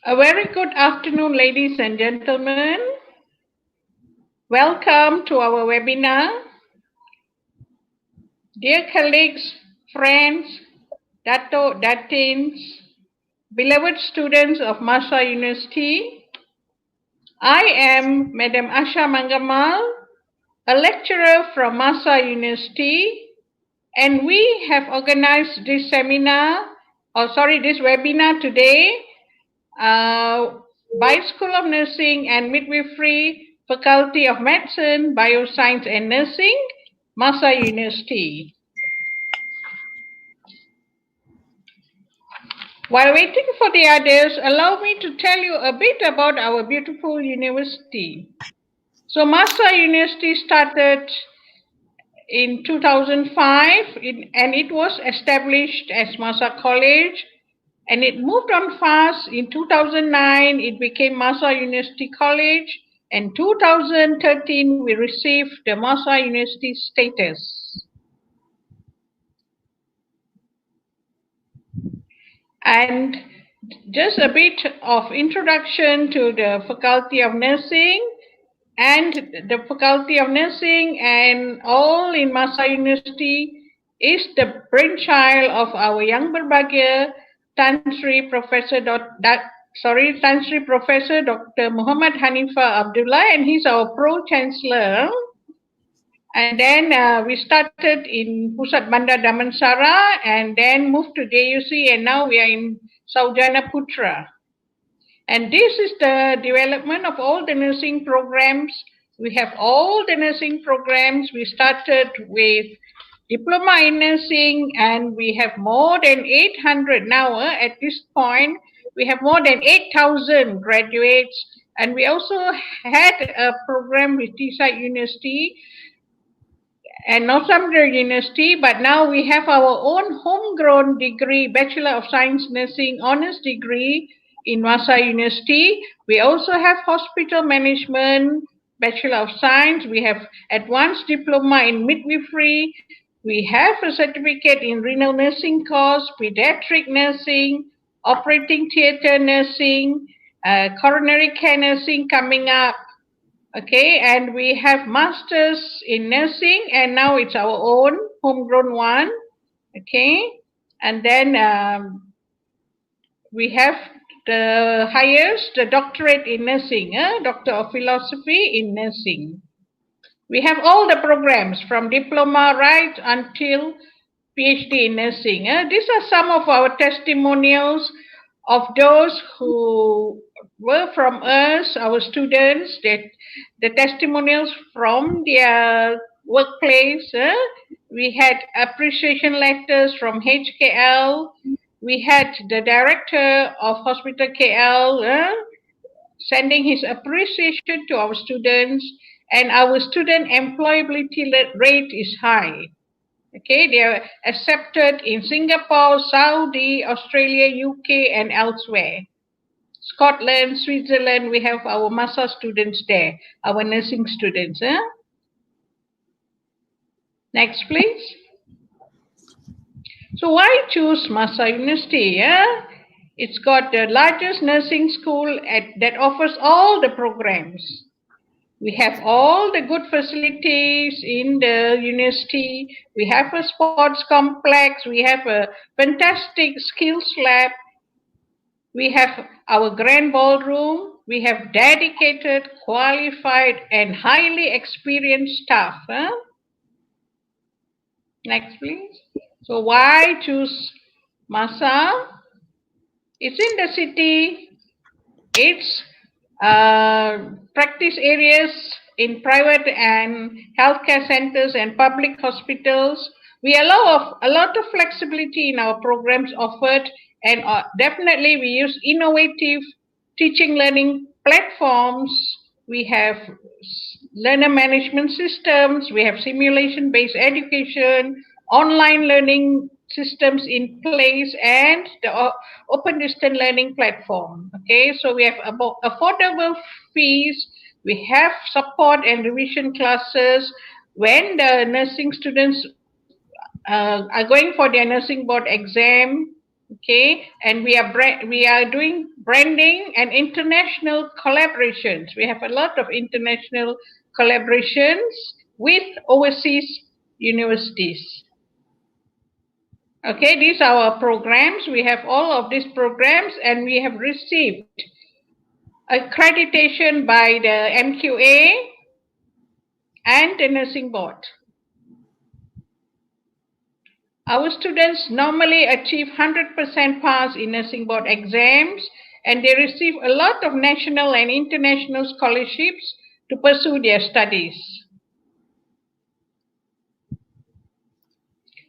A very good afternoon, ladies and gentlemen. Welcome to our webinar. Dear colleagues, friends, Dato, Datins, beloved students of MAHSA University, I am Madam Asha Mangamal, a lecturer from MAHSA University, and we have organized this this webinar today by School of Nursing and Midwifery, Faculty of Medicine, Bioscience and Nursing, Masa University. While waiting for the others, allow me to tell you a bit about our beautiful university. So Masa University started in 2005 and it was established as Masa College, and it moved on fast. In 2009, it became Masa University College, and 2013, we received the Masa University status. And just a bit of introduction to the Faculty of Nursing. And the Faculty of Nursing and all in Masa University is the brainchild of our young berbahagia, Tan Sri Professor Dr. Muhammad Hanifah Abdullah, and he's our Pro-Chancellor. And then we started in Pusat Bandar Damansara and then moved to JUC, and now we are in Saujana Putra. And this is the development of all the nursing programs. We have all the nursing programs. We started with diploma in nursing, and we have more than 800 now. At this point, we have more than 8,000 graduates. And we also had a program with Teesside University and Northumbria University, but now we have our own homegrown degree, Bachelor of Science Nursing Honours degree in Masa University. We also have hospital management, Bachelor of Science. We have advanced diploma in midwifery. We have a certificate in renal nursing course, pediatric nursing, operating theatre nursing, coronary care nursing coming up. Okay, and we have masters in nursing, and now it's our own homegrown one. Okay, and then we have the highest, the doctorate in nursing, Doctor of Philosophy in Nursing. We have all the programs from diploma right until PhD in nursing. These are some of our testimonials of those who were from us, our students, the testimonials from their workplace. We had appreciation letters from HKL. We had the director of Hospital KL sending his appreciation to our students, and our student employability rate is high. Okay, they are accepted in Singapore, Saudi, Australia, UK, and elsewhere. Scotland, Switzerland, we have our MAHSA students there, our nursing students. Next, please. So why choose MAHSA University? It's got the largest nursing school that offers all the programs. We have all the good facilities in the university. We have a sports complex. We have a fantastic skills lab. We have our grand ballroom. We have dedicated, qualified, and highly experienced staff. Next, please. So why choose MAHSA? It's in the city. It's practice areas in private and healthcare centers and public hospitals. We allow a lot of flexibility in our programs offered, and definitely we use innovative teaching learning platforms. We have learner management systems. We have simulation-based education, online learning systems in place, and the open distance learning platform. Okay, so we have affordable fees. We have support and revision classes when the nursing students are going for their nursing board exam. Okay, and we are doing branding and international collaborations. We have a lot of international collaborations with overseas universities. Okay, these are our programs. We have all of these programs, and we have received accreditation by the MQA and the nursing board. Our students normally achieve 100% pass in nursing board exams, and they receive a lot of national and international scholarships to pursue their studies.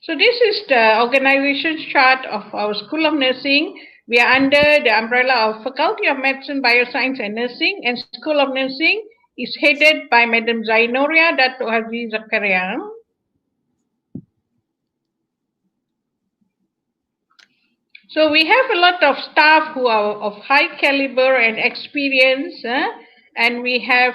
So this is the organization chart of our School of Nursing. We are under the umbrella of Faculty of Medicine, Bioscience and Nursing, and School of Nursing is headed by Madam Zainoria Dato Haji Zakaria. So we have a lot of staff who are of high caliber and experience, and we have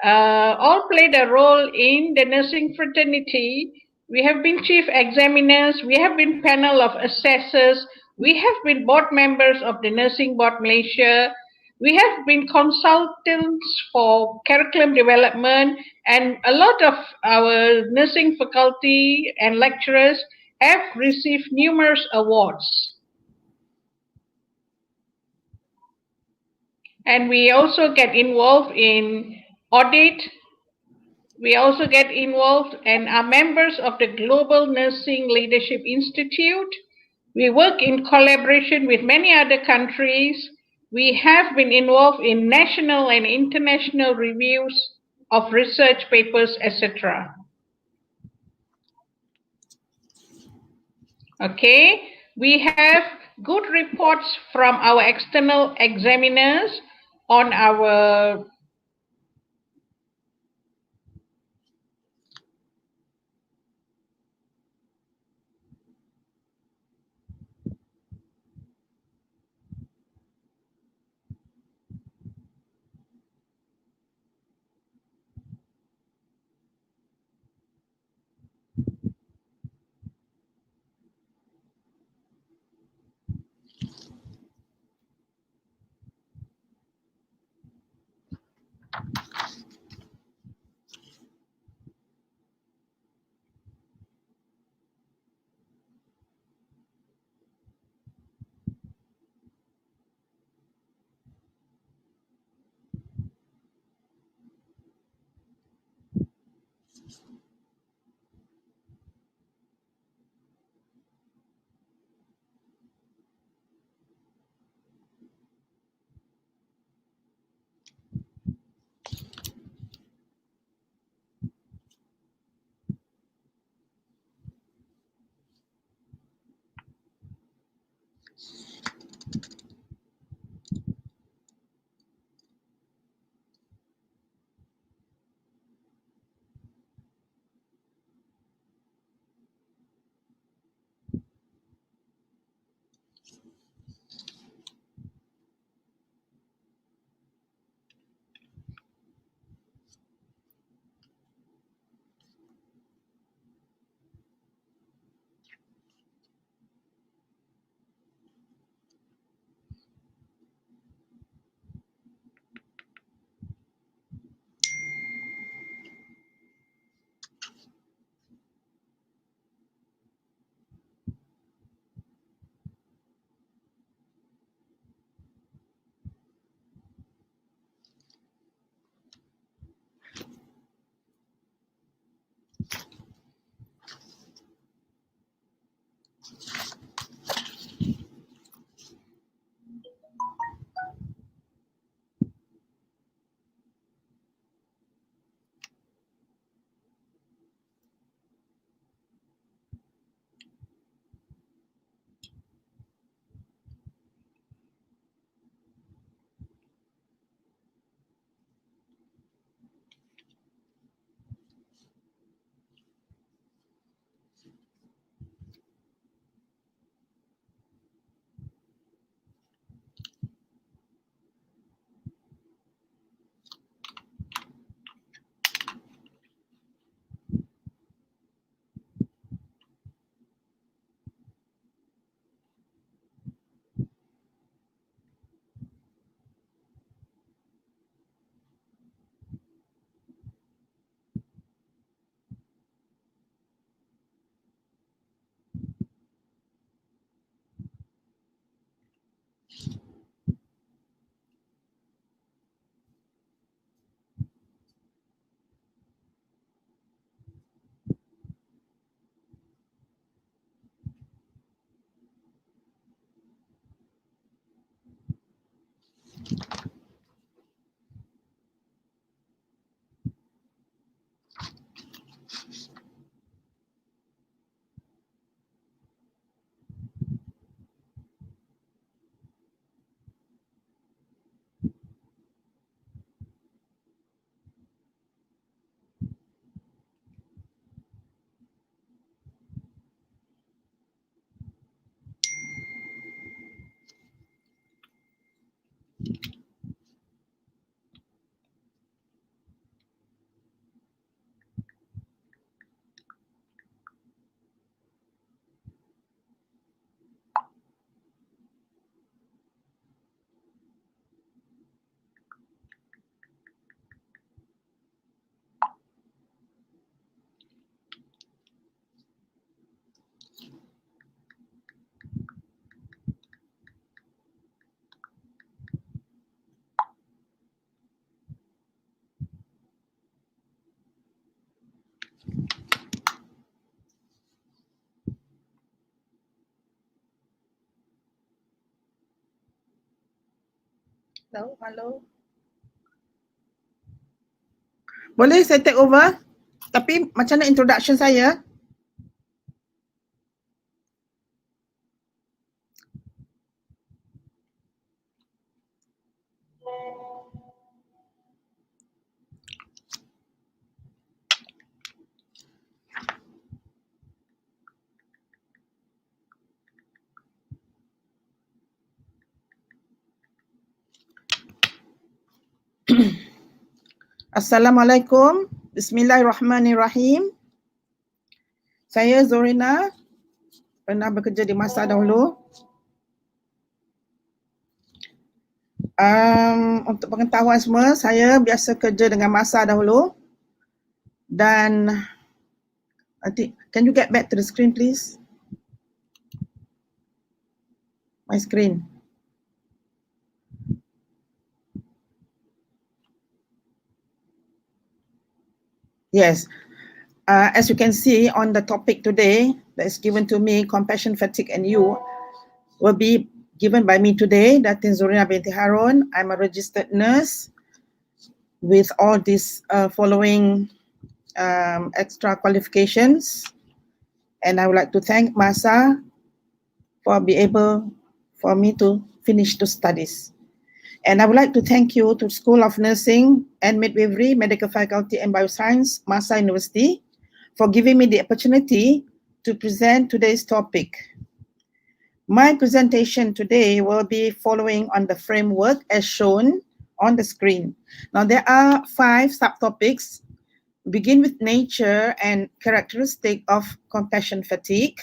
all played a role in the nursing fraternity. We have been chief examiners, we have been panel of assessors, we have been board members of the Nursing Board Malaysia, we have been consultants for curriculum development, and a lot of our nursing faculty and lecturers have received numerous awards. And we also get involved in audit. We also get involved and are members of the Global Nursing Leadership Institute. We work in collaboration with many other countries. We have been involved in national and international reviews of research papers, etc. Okay, we have good reports from our external examiners on our tahu. Halo. Boleh saya take over? Tapi macam mana introduction saya? Assalamualaikum. Bismillahirrahmanirrahim. Saya Zorina, pernah bekerja di MAHSA dahulu. Untuk pengetahuan semua, saya biasa kerja dengan MAHSA dahulu. Dan nanti, can you get back to the screen please? My screen. Yes. As you can see on the topic today that is given to me, compassion, fatigue, and you, will be given by me today, Datin Zorina binti Harun. I'm a registered nurse with all these following extra qualifications. And I would like to thank MAHSA for being able for me to finish the studies. And I would like to thank you to School of Nursing and Midwifery, Medical Faculty and Bioscience, MAHSA University, for giving me the opportunity to present today's topic. My presentation today will be following on the framework as shown on the screen. Now there are 5 subtopics. Begin with nature and characteristic of compassion fatigue,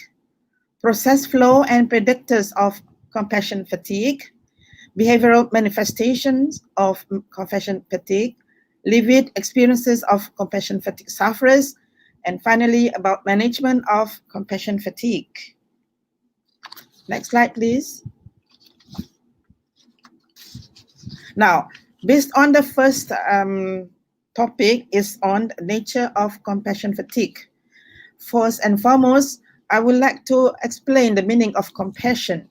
process flow and predictors of compassion fatigue, behavioral manifestations of compassion fatigue, lived experiences of compassion fatigue sufferers, and finally about management of compassion fatigue. Next slide, please. Now, based on the first topic is on nature of compassion fatigue. First and foremost, I would like to explain the meaning of compassion.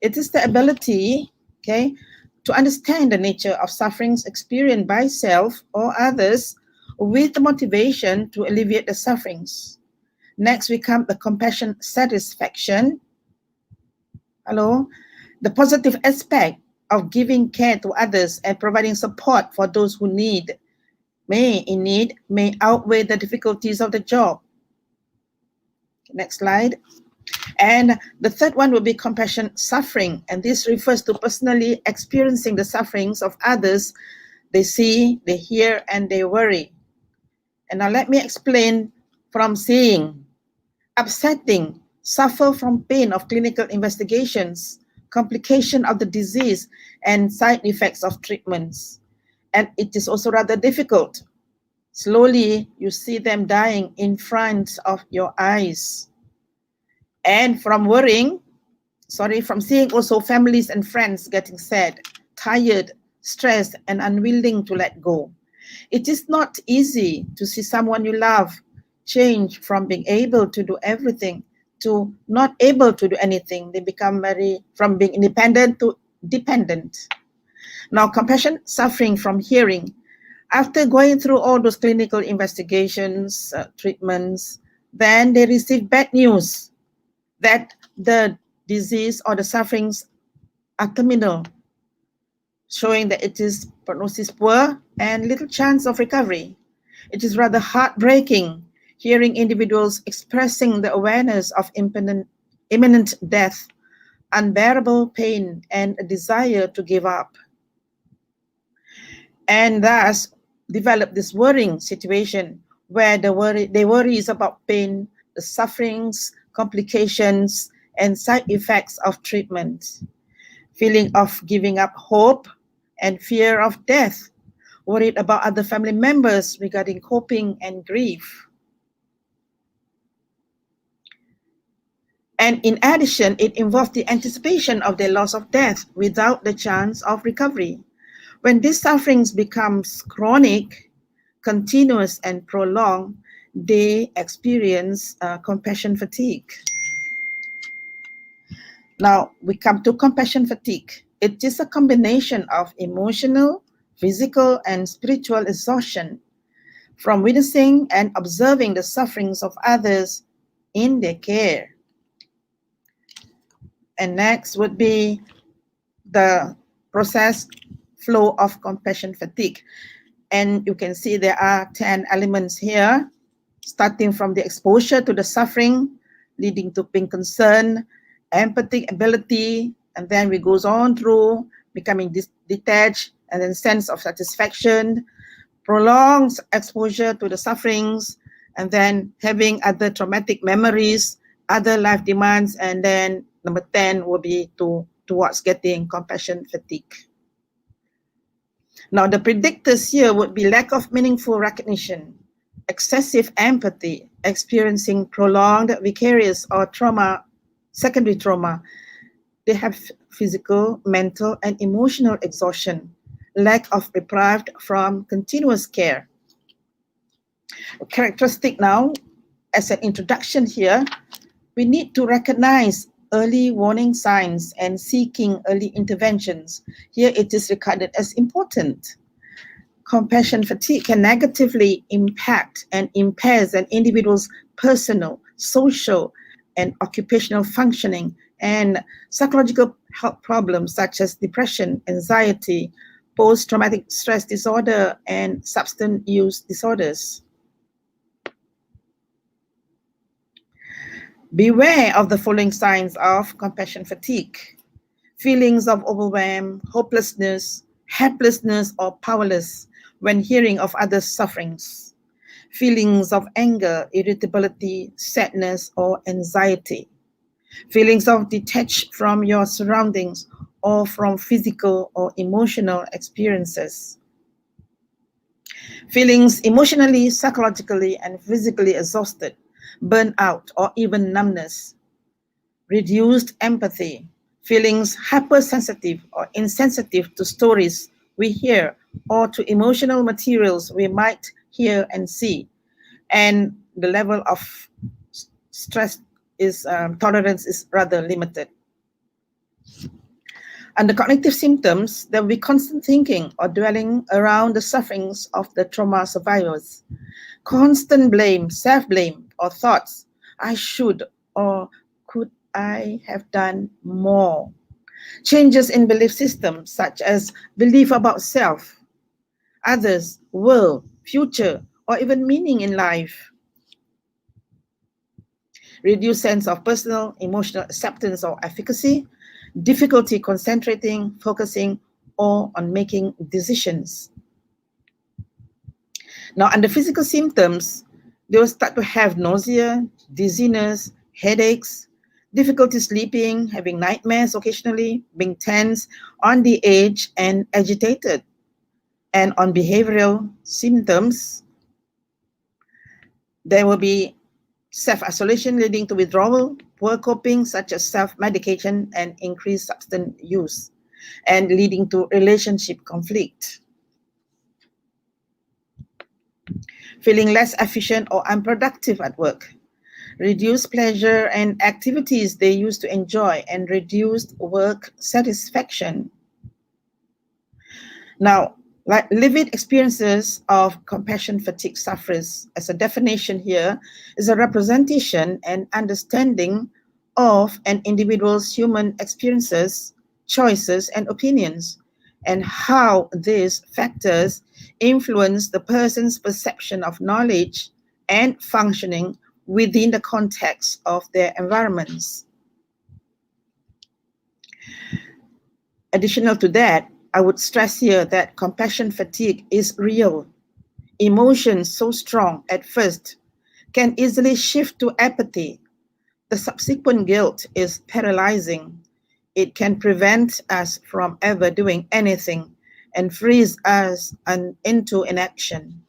It is the ability, to understand the nature of sufferings experienced by self or others with the motivation to alleviate the sufferings. Next, we come the compassion satisfaction. Hello, the positive aspect of giving care to others and providing support for those who may outweigh the difficulties of the job. Next slide. And the third one will be compassion suffering, and this refers to personally experiencing the sufferings of others they see, they hear, and they worry. And now let me explain from seeing, upsetting, suffer from pain of clinical investigations, complication of the disease, and side effects of treatments. And it is also rather difficult. Slowly, you see them dying in front of your eyes. And from from seeing also families and friends getting sad, tired, stressed, and unwilling to let go. It is not easy to see someone you love change from being able to do everything to not able to do anything. They become from being independent to dependent. Now, compassion suffering from hearing. After going through all those clinical investigations, treatments, then they receive bad news that the disease or the sufferings are terminal, showing that it is prognosis poor and little chance of recovery. It is rather heartbreaking hearing individuals expressing the awareness of imminent death, unbearable pain, and a desire to give up. And thus develop this worrying situation where they worry is about pain, the sufferings, complications, and side effects of treatment, feeling of giving up hope and fear of death, worried about other family members regarding coping and grief. And in addition, it involves the anticipation of the loss of death without the chance of recovery. When these sufferings becomes chronic, continuous, and prolonged, they experience compassion fatigue. Now we come to compassion fatigue. It is a combination of emotional, physical, and spiritual exhaustion from witnessing and observing the sufferings of others in their care. And next would be the process flow of compassion fatigue. And you can see there are 10 elements here, starting from the exposure to the suffering, leading to being concerned, empathic ability, and then we goes on through becoming detached, and then sense of satisfaction, prolonged exposure to the sufferings, and then having other traumatic memories, other life demands, and then number 10 will be towards getting compassion fatigue. Now, the predictors here would be lack of meaningful recognition, excessive empathy, experiencing prolonged vicarious or trauma, secondary trauma. They have physical, mental, and emotional exhaustion, lack of deprived from continuous care. Characteristic now, as an introduction here, we need to recognize early warning signs and seeking early interventions. Here it is regarded as important. Compassion fatigue can negatively impact and impairs an individual's personal, social, and occupational functioning, and psychological health problems such as depression, anxiety, post-traumatic stress disorder, and substance use disorders. Beware of the following signs of compassion fatigue: feelings of overwhelm, hopelessness, helplessness, or powerless when hearing of others' sufferings; feelings of anger, irritability, sadness, or anxiety; feelings of detached from your surroundings or from physical or emotional experiences; feelings emotionally, psychologically, and physically exhausted, burnt out, or even numbness; reduced empathy; feelings hypersensitive or insensitive to stories we hear or to emotional materials we might hear and see; and the level of stress is tolerance is rather limited. Under cognitive symptoms, there will be constant thinking or dwelling around the sufferings of the trauma survivors, constant blame, self-blame, or thoughts, I should or could I have done more; changes in belief systems such as belief about self, others, world, future, or even meaning in life; reduced sense of personal emotional acceptance or efficacy; difficulty concentrating, focusing, or on making decisions. Now, under physical symptoms, they will start to have nausea, dizziness, headaches, difficulty sleeping, having nightmares occasionally, being tense, on the edge, and agitated. And on behavioral symptoms, there will be self-isolation leading to withdrawal, poor coping such as self-medication and increased substance use, and leading to relationship conflict. Feeling less efficient or unproductive at work, reduced pleasure and activities they used to enjoy, and reduced work satisfaction. Now, like lived experiences of compassion fatigue sufferers, as a definition here, is a representation and understanding of an individual's human experiences, choices, and opinions, and how these factors influence the person's perception of knowledge and functioning within the context of their environments. Additional to that, I would stress here that compassion fatigue is real. Emotions so strong at first can easily shift to apathy. The subsequent guilt is paralyzing. It can prevent us from ever doing anything and freeze us into inaction.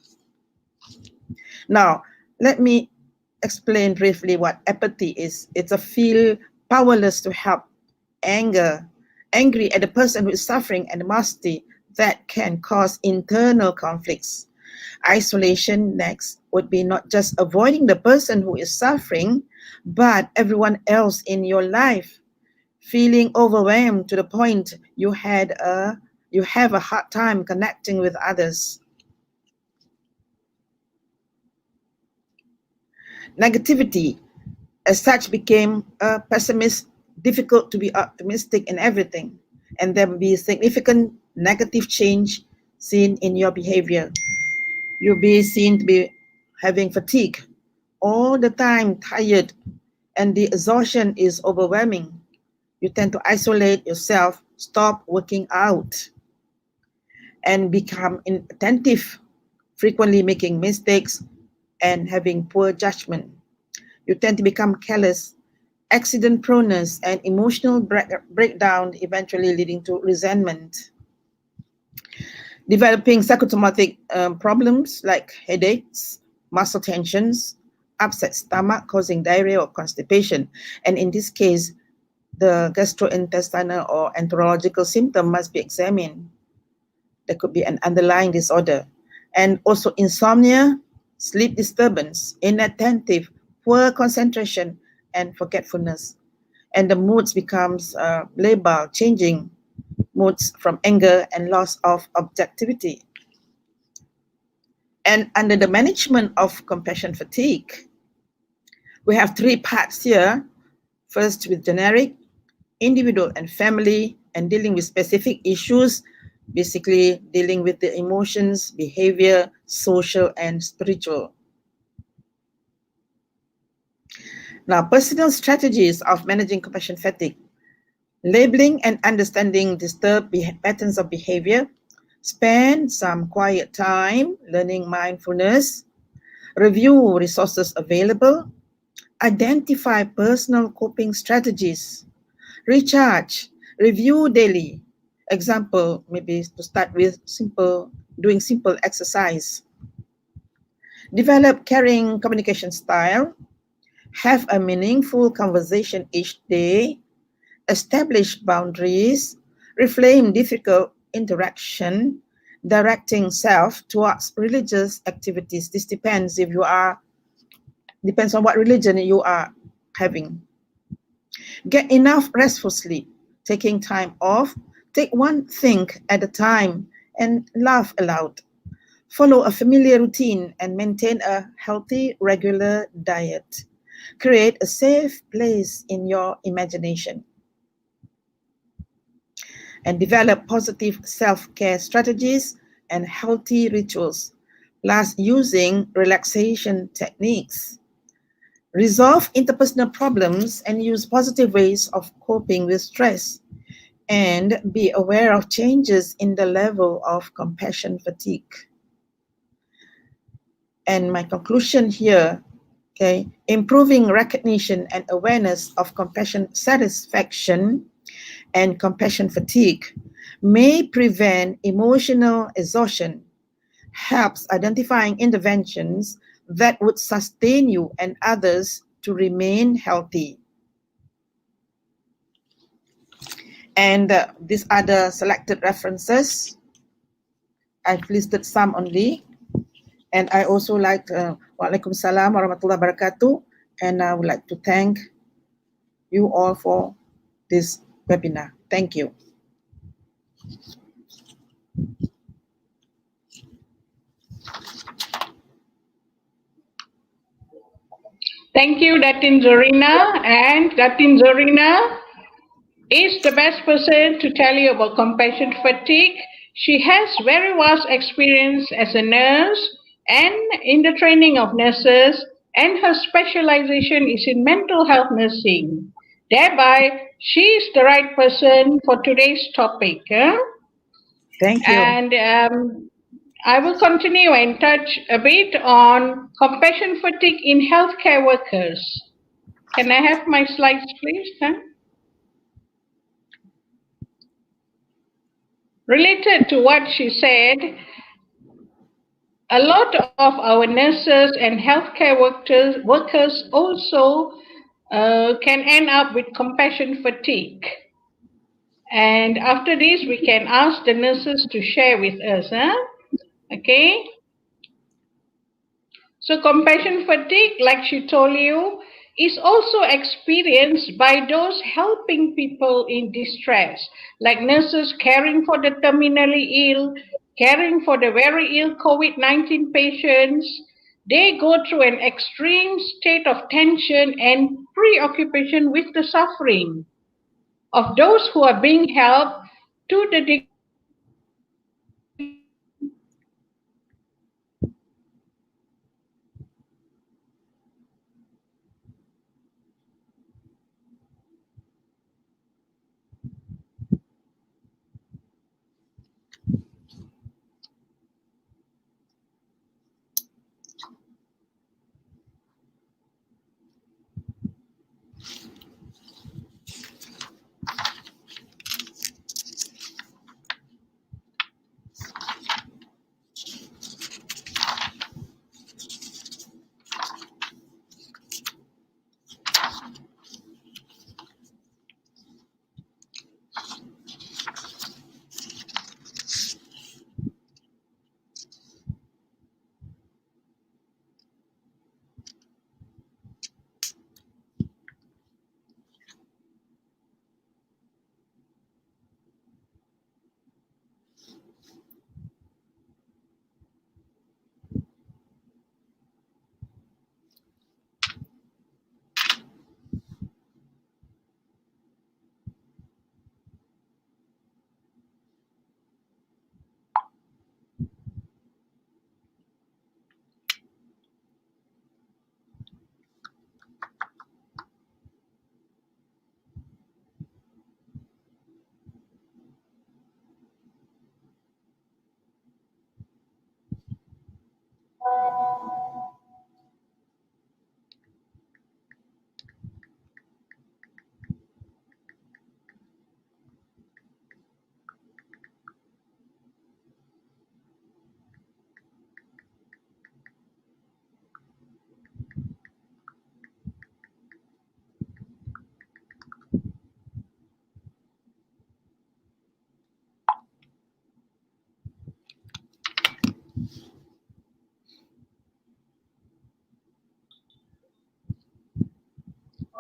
Now, let me explain briefly what apathy is. It's a feel powerless to help, angry at the person who is suffering, and animosity that can cause internal conflicts. Isolation next would be not just avoiding the person who is suffering, but everyone else in your life. feeling overwhelmed to the point you have a hard time connecting with others. Negativity as such became a pessimist, difficult to be optimistic in everything, and there will be significant negative change seen in your behavior. You'll be seen to be having fatigue, all the time tired, and the exhaustion is overwhelming. You tend to isolate yourself, stop working out, and become inattentive, frequently making mistakes and having poor judgment. You tend to become careless, accident proneness, and emotional breakdown, eventually leading to resentment. Developing psychosomatic problems like headaches, muscle tensions, upset stomach causing diarrhea or constipation. And in this case, the gastrointestinal or enterological symptom must be examined. There could be an underlying disorder. And also insomnia, sleep disturbance, inattentive, poor concentration, and forgetfulness. And the moods becomes labile, changing moods from anger and loss of objectivity. And under the management of compassion fatigue, we have three parts here. First, with generic, individual and family, and dealing with specific issues, basically dealing with the emotions, behavior, social, and spiritual. Now, personal strategies of managing compassion fatigue. Labeling and understanding disturbed patterns of behavior. Spend some quiet time learning mindfulness. Review resources available. Identify personal coping strategies. Recharge. Review daily. Example, maybe to start with doing simple exercise. Develop caring communication style. Have a meaningful conversation each day. Establish boundaries. Reframe difficult interaction. Directing self towards religious activities. This depends on what religion you are having. Get enough restful sleep. Taking time off. Take one thing at a time and laugh aloud. Follow a familiar routine and maintain a healthy, regular diet. Create a safe place in your imagination. And develop positive self-care strategies and healthy rituals, plus using relaxation techniques. Resolve interpersonal problems and use positive ways of coping with stress. And be aware of changes in the level of compassion fatigue. And my conclusion here, okay, improving recognition and awareness of compassion satisfaction and compassion fatigue may prevent emotional exhaustion, helps identifying interventions that would sustain you and others to remain healthy. And these are the selected references. I've listed some only. And I also like, Waalaikumsalam warahmatullahi wabarakatuh. And I would like to thank you all for this webinar. Thank you. Thank you, Datin Zorina. And Datin Zorina is the best person to tell you about compassion fatigue. She has very vast experience as a nurse and in the training of nurses, and her specialization is in mental health nursing. Thereby, she is the right person for today's topic. Thank you. And I will continue and touch a bit on compassion fatigue in healthcare workers. Can I have my slides, please? Related to what she said, a lot of our nurses and healthcare workers also can end up with compassion fatigue. And after this, we can ask the nurses to share with us. Okay. So compassion fatigue, like she told you, is also experienced by those helping people in distress, like nurses caring for the terminally ill, caring for the very ill COVID-19 patients. They go through an extreme state of tension and preoccupation with the suffering of those who are being helped, to the degree that they forget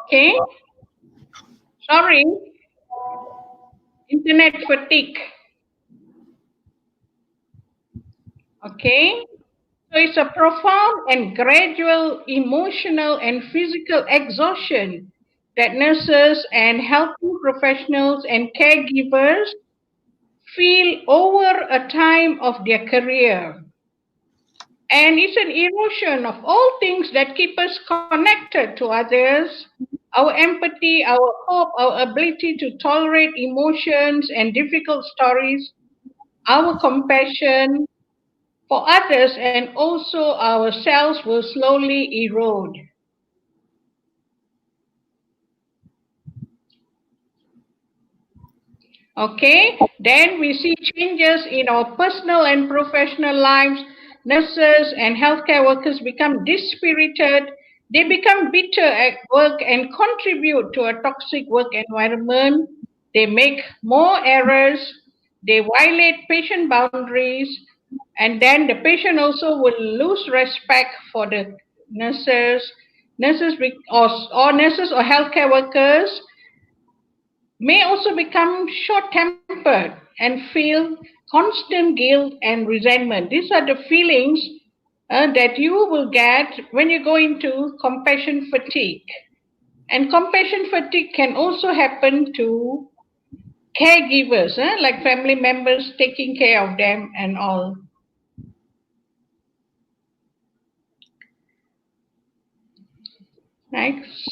Okay, sorry, internet fatigue. Okay, so it's a profound and gradual emotional and physical exhaustion that nurses and healthcare professionals and caregivers feel over a time of their career. And it's an erosion of all things that keep us connected to others, our empathy, our hope, our ability to tolerate emotions and difficult stories, our compassion for others, and also ourselves will slowly erode. Okay, then we see changes in our personal and professional lives. Nurses and healthcare workers become dispirited. They become bitter at work and contribute to a toxic work environment. They make more errors. They violate patient boundaries. And then the patient also will lose respect for the nurses. Nurses or healthcare workers may also become short tempered and feel constant guilt and resentment. These are the feelings that you will get when you go into compassion fatigue. And compassion fatigue can also happen to caregivers, like family members taking care of them and all. Next.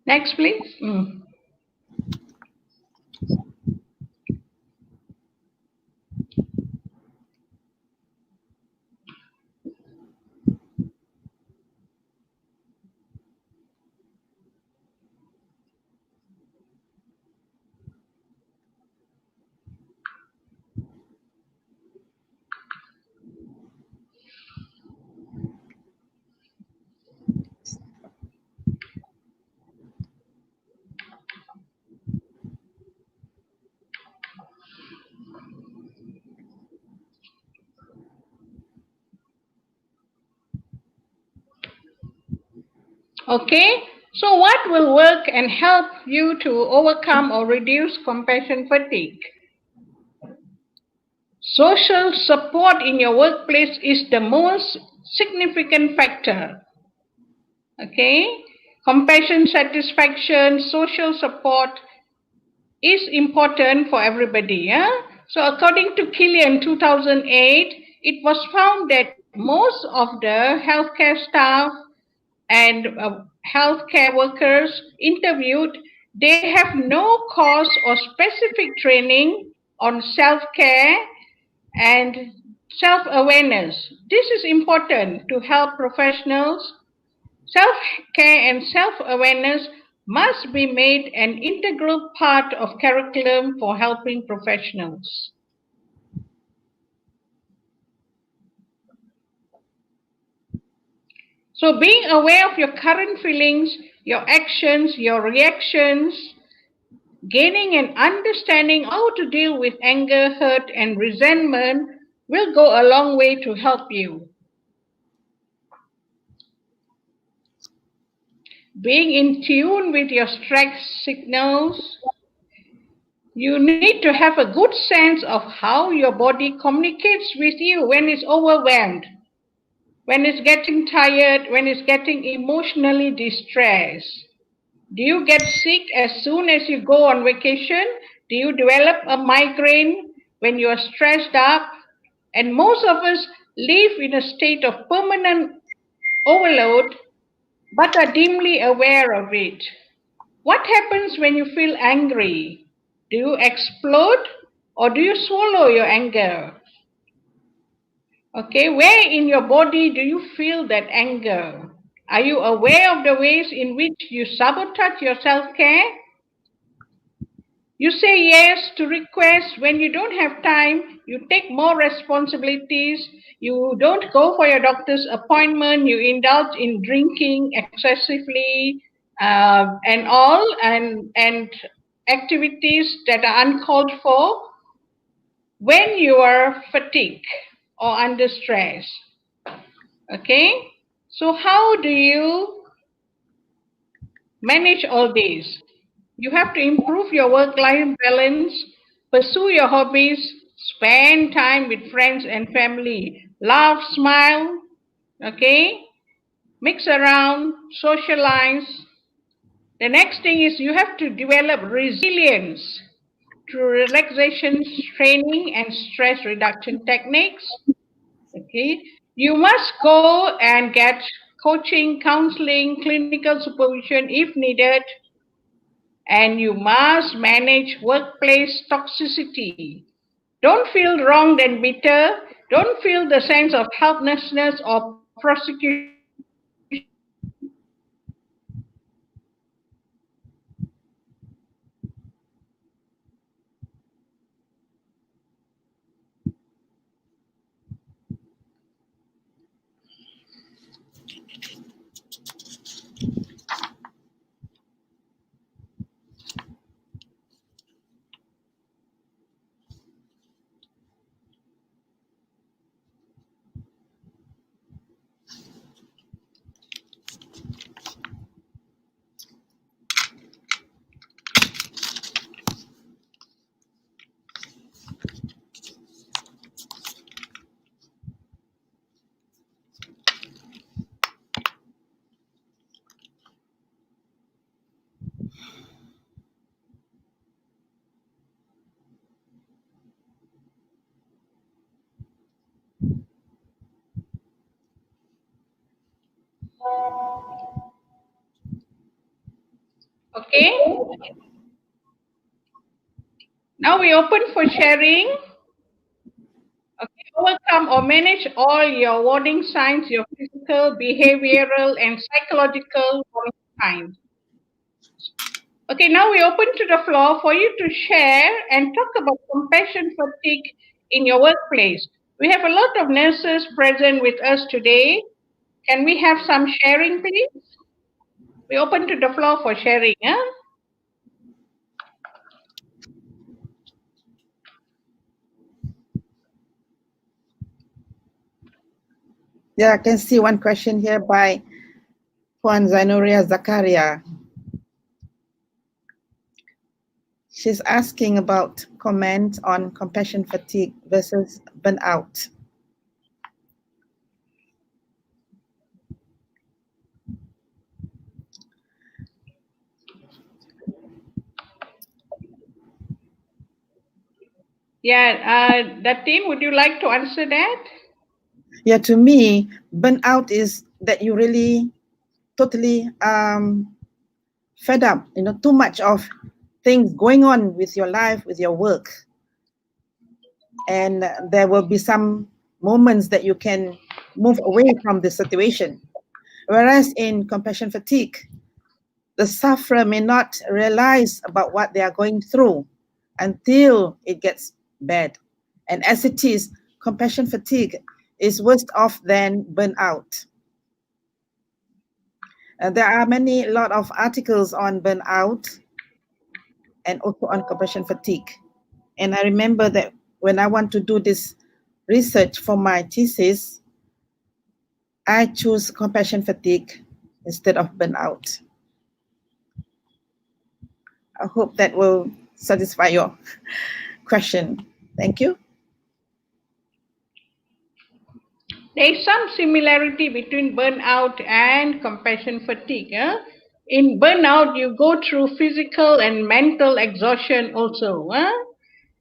Next, please. Okay, so what will work and help you to overcome or reduce compassion fatigue? Social support in your workplace is the most significant factor. Okay, compassion, satisfaction, social support is important for everybody. Yeah? So according to Killian 2008, it was found that most of the healthcare staff and healthcare workers interviewed, they have no course or specific training on self-care and self-awareness. This is important to help professionals. Self-care and self-awareness must be made an integral part of curriculum for helping professionals. So being aware of your current feelings, your actions, your reactions, gaining an understanding how to deal with anger, hurt, and resentment will go a long way to help you. Being in tune with your stress signals, you need to have a good sense of how your body communicates with you when it's overwhelmed, when it's getting tired, when it's getting emotionally distressed. Do you get sick as soon as you go on vacation? Do you develop a migraine when you are stressed up? And most of us live in a state of permanent overload but are dimly aware of it. What happens when you feel angry? Do you explode or do you swallow your anger? Okay, where in your body do you feel that anger? Are you aware of the ways in which you sabotage your self care? You say yes to requests when you don't have time, you take more responsibilities, you don't go for your doctor's appointment, you indulge in drinking excessively, and all, and activities that are uncalled for when you are fatigued or under stress. Okay? So, how do you manage all these? You have to improve your work-life balance, pursue your hobbies, spend time with friends and family, laugh, smile, okay? Mix around, socialize. The next thing is you have to develop resilience through relaxation training and stress reduction techniques. Okay, you must go and get coaching, counseling, clinical supervision if needed, and you must manage workplace toxicity. Don't feel wronged and bitter. Don't feel the sense of helplessness or prosecution when you are stressed. Okay, now we open for sharing. Okay, overcome or manage all your warning signs, your physical, behavioral, and psychological warning signs. Okay, now we open to the floor for you to share and talk about compassion fatigue in your workplace. We have a lot of nurses present with us today. Can we have some sharing, please? We open to the floor for sharing. Huh? Yeah, I can see one question here by Puan Zainuria Zakaria. She's asking about comment on compassion fatigue versus burnout. Yeah, Datin, would you like to answer that? Yeah, to me, burnout is that you really totally fed up, too much of things going on with your life, with your work. And there will be some moments that you can move away from the situation. Whereas in compassion fatigue, the sufferer may not realize about what they are going through until it gets bad. And as it is, compassion fatigue is worse off than burnout. There are a lot of articles on burnout and also on compassion fatigue. And I remember that when I want to do this research for my thesis, I choose compassion fatigue instead of burnout. I hope that will satisfy your question. Thank you. There is some similarity between burnout and compassion fatigue. In burnout, you go through physical and mental exhaustion also.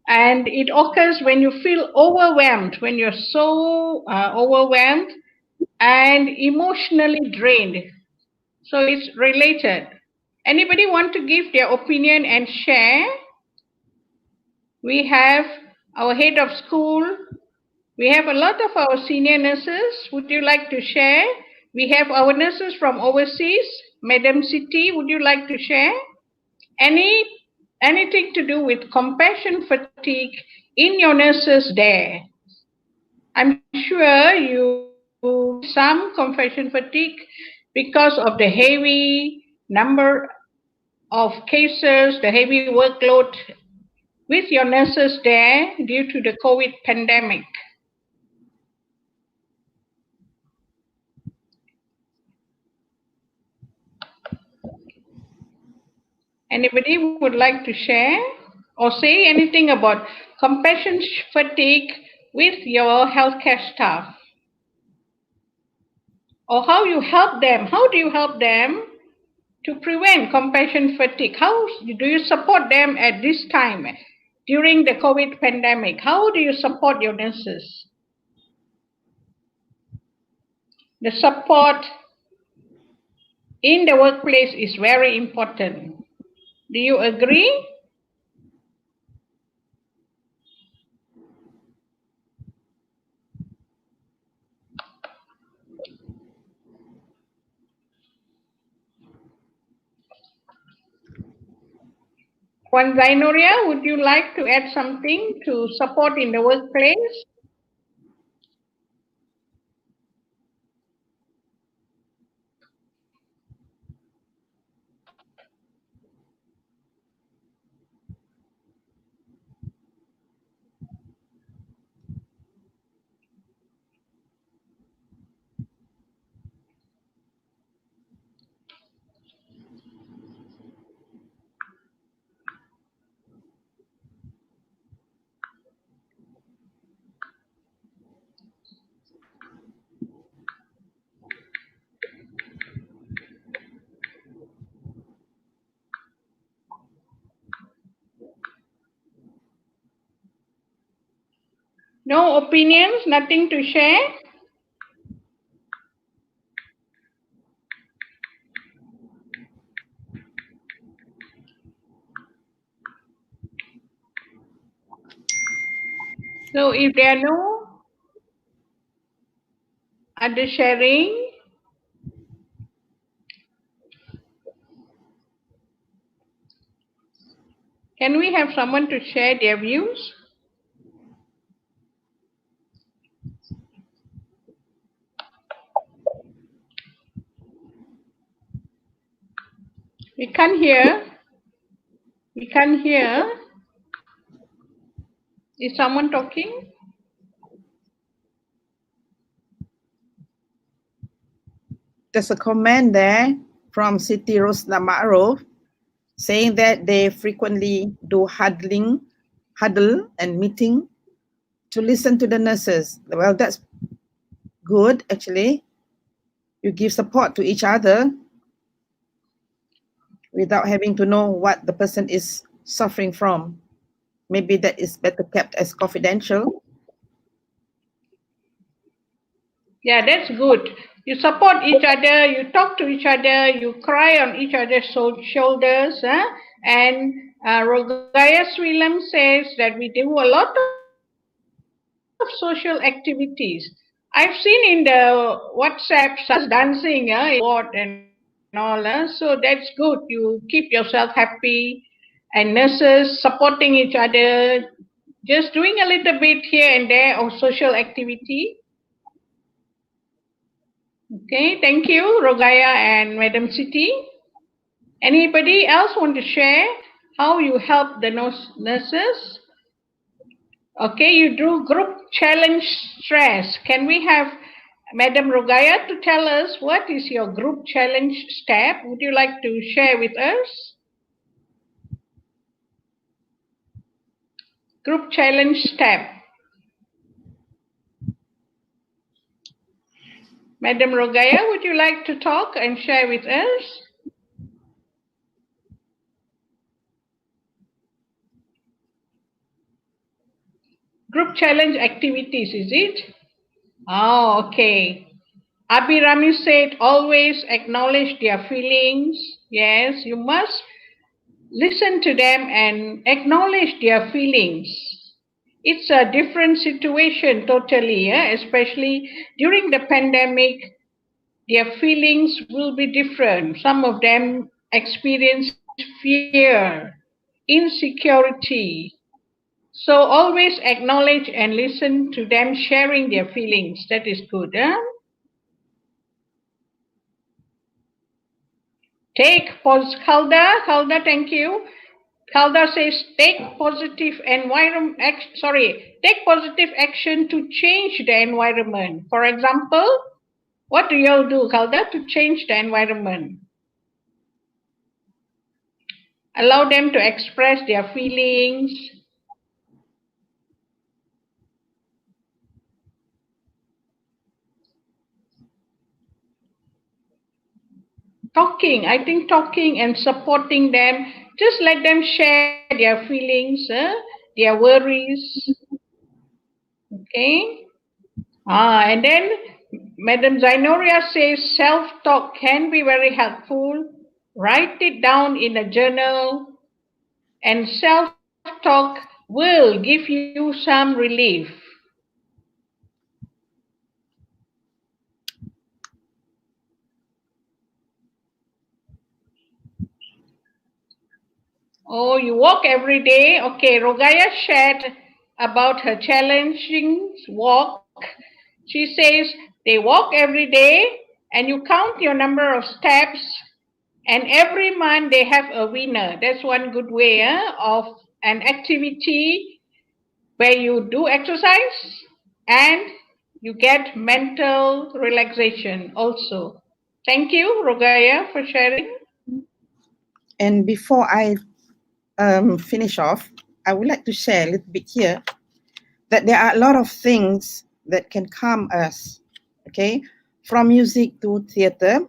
And it occurs when you feel overwhelmed, when you're so overwhelmed and emotionally drained. So it's related. Anybody want to give their opinion and share? We have our head of school. We have a lot of our senior nurses. Would you like to share? We have our nurses from overseas. Madam Siti, would you like to share? Anything to do with compassion fatigue in your nurses there? I'm sure you some compassion fatigue because of the heavy number of cases, the heavy workload with your nurses there due to the COVID pandemic. Anybody would like to share or say anything about compassion fatigue with your healthcare staff? Or how you help them? How do you help them to prevent compassion fatigue? How do you support them at this time during the COVID pandemic? How do you support your nurses? The support in the workplace is very important. Do you agree? Puan Zainuria, would you like to add something to support in the workplace? No opinions, nothing to share? So if there are no other sharing, can we have someone to share their views? We can't hear. We can't hear. Is someone talking? there's a comment there from Siti Rosna Ma'ruf saying that they frequently do huddle and meeting to listen to the nurses. Well, that's good actually. You give support to each other without having to know what the person is suffering from. Maybe that is better kept as confidential. Yeah, that's good. You support each other, you talk to each other, you cry on each other's shoulders. And Rogaya Swilam says that we do a lot of social activities. I've seen in the WhatsApp some dancing in the ward and all. So that's good. You keep yourself happy, and nurses supporting each other, just doing a little bit here and there of social activity. Okay, thank you, Rogaya and Madam Siti. Anybody else want to share how you help the nurses? Okay, you do group challenge stress. Can we have Madam Rogaya to tell us what is your group challenge step? Would you like to share with us? Group challenge step. Madam Rogaya, would you like to talk and share with us? Group challenge activities, is it? Oh, okay. Abhirami said always acknowledge their feelings. Yes, you must listen to them and acknowledge their feelings. It's a different situation totally, especially during the pandemic. Their feelings will be different. Some of them experience fear, insecurity. So always acknowledge and listen to them sharing their feelings. That is good. Kalda, thank you. Kalda says take positive action to change the environment. For example, what do you all do, Kalda, to change the environment? Allow them to express their feelings. I think talking and supporting them, just let them share their feelings, their worries. Okay. And then Madam Zainoria says self-talk can be very helpful. Write it down in a journal, and self-talk will give you some relief. Oh, you walk every day? Okay, Rogaya shared about her challenging walk. She says they walk every day and you count your number of steps, and every month they have a winner. That's one good way of an activity where you do exercise and you get mental relaxation also. Thank you, Rogaya, for sharing. And before I finish off, I would like to share a little bit here that there are a lot of things that can calm us, okay? From music to theater,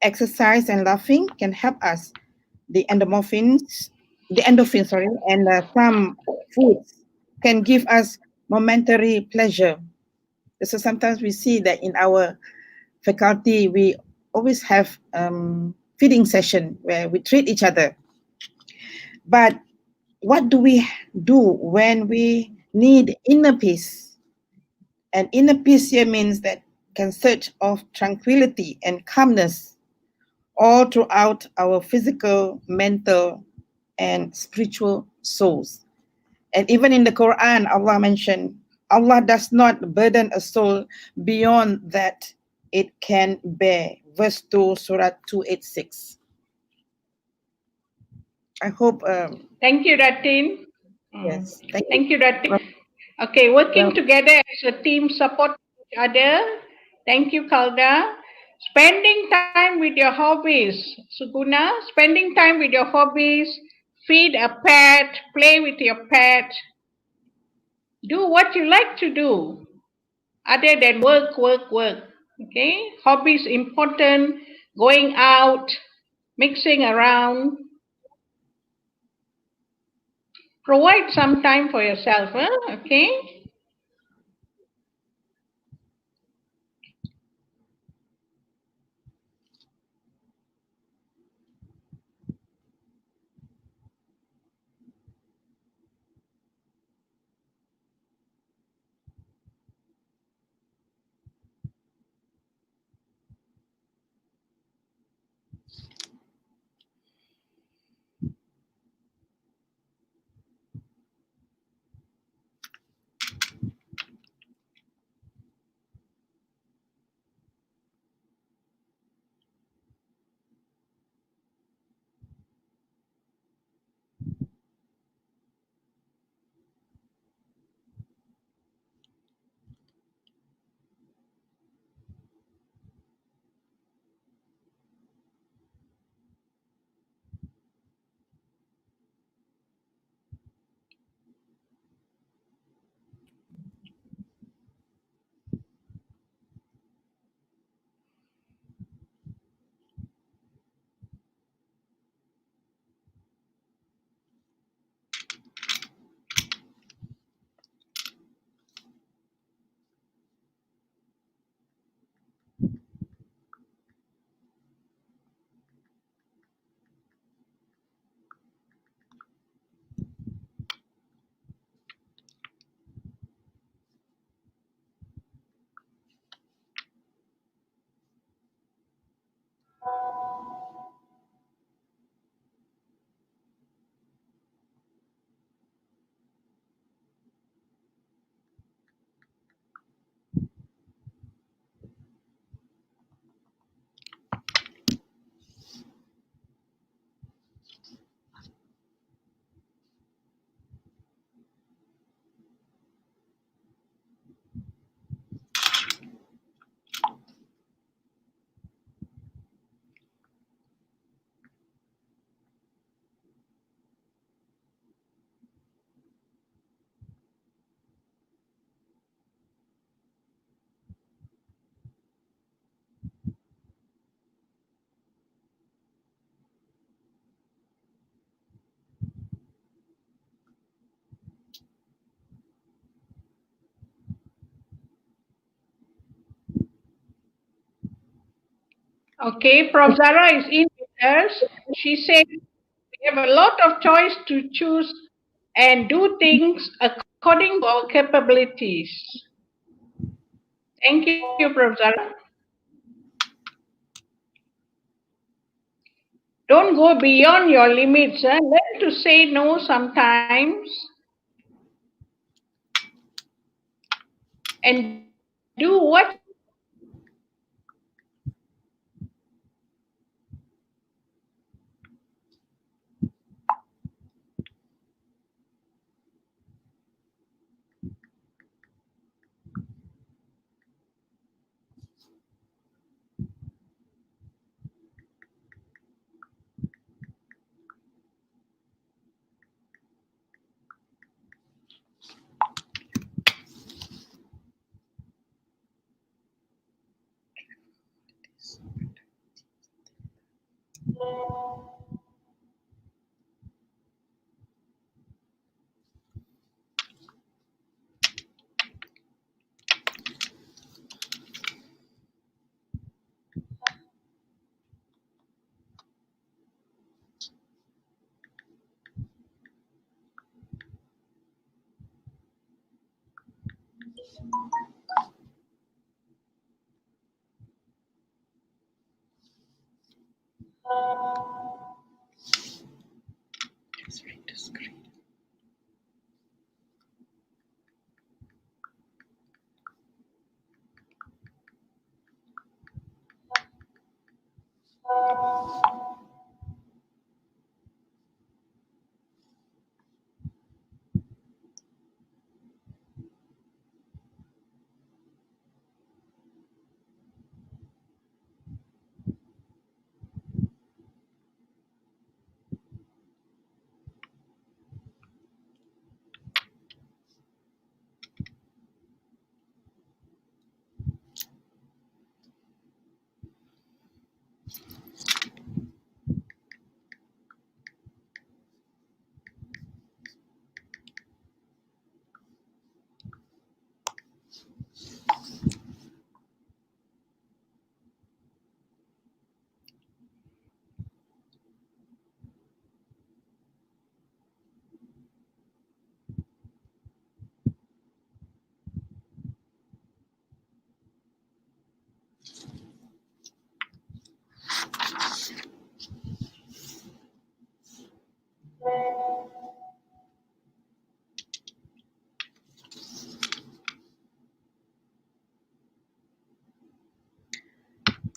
exercise and laughing can help us. The endorphins, and some foods can give us momentary pleasure. So sometimes we see that in our faculty, we always have feeding session where we treat each other. But what do we do when we need inner peace? And inner peace here means that can search of tranquility and calmness all throughout our physical, mental, and spiritual souls. And even in the Quran, Allah mentioned, Allah does not burden a soul beyond that it can bear. Verse 2, Surah 286. I hope. Thank you, Ratin. Yes. Thank you, Ratin. Okay, working together as a team, support each other. Thank you, Kalda. Spending time with your hobbies, Suguna, spending time with your hobbies, feed a pet, play with your pet, do what you like to do other than work, work, work. Okay? Hobbies important, going out, mixing around. Provide some time for yourself, huh? Okay? Okay, Prof. Zara is in with us. She said we have a lot of choice to choose and do things according to our capabilities. Thank you, Prof. Zara. Don't go beyond your limits. Learn to say no sometimes and do what you like to do. Just read the screen.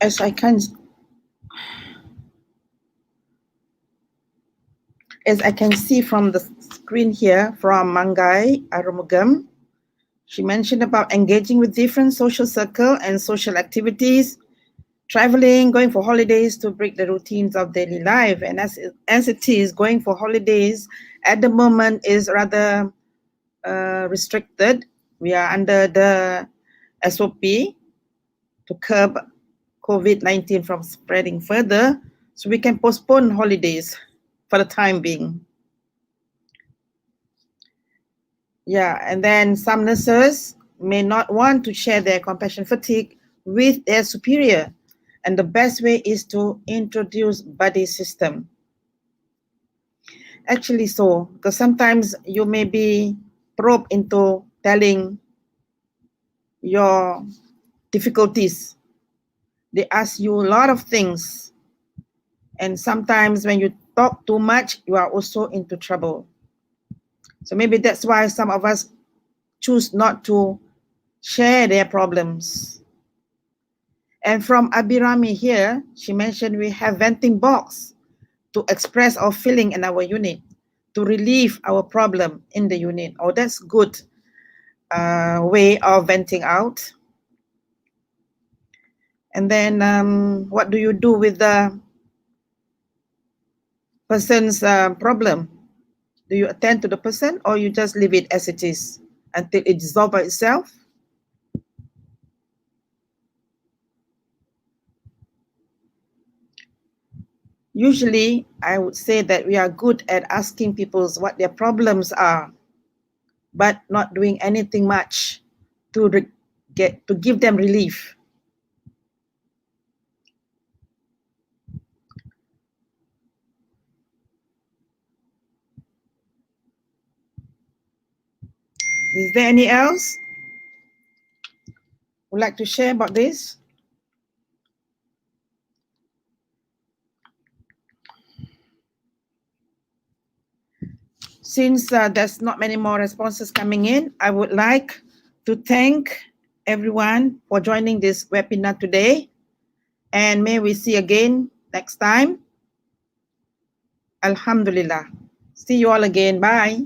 As I can see from the screen here from Mangai Arumugam, she mentioned about engaging with different social circle and social activities, traveling, going for holidays to break the routines of daily life. And as it is, going for holidays at the moment is rather restricted. We are under the SOP to curb COVID-19 from spreading further, so we can postpone holidays for the time being. Yeah, and then some nurses may not want to share their compassion fatigue with their superior, and the best way is to introduce buddy system. Actually so, because sometimes you may be probed into telling your difficulties. They ask you a lot of things, and sometimes when you talk too much, you are also into trouble. So maybe that's why some of us choose not to share their problems. And from Abirami here, she mentioned we have venting box to express our feeling in our unit, to relieve our problem in the unit. Oh, that's good way of venting out. And then what do you do with the person's problem? Do you attend to the person, or you just leave it as it is until it dissolves by itself? Usually, I would say that we are good at asking people what their problems are, but not doing anything much to give them relief. Is there any else would like to share about this? Since there's not many more responses coming in, I would like to thank everyone for joining this webinar today, and may we see again next time. Alhamdulillah. See you all again. Bye.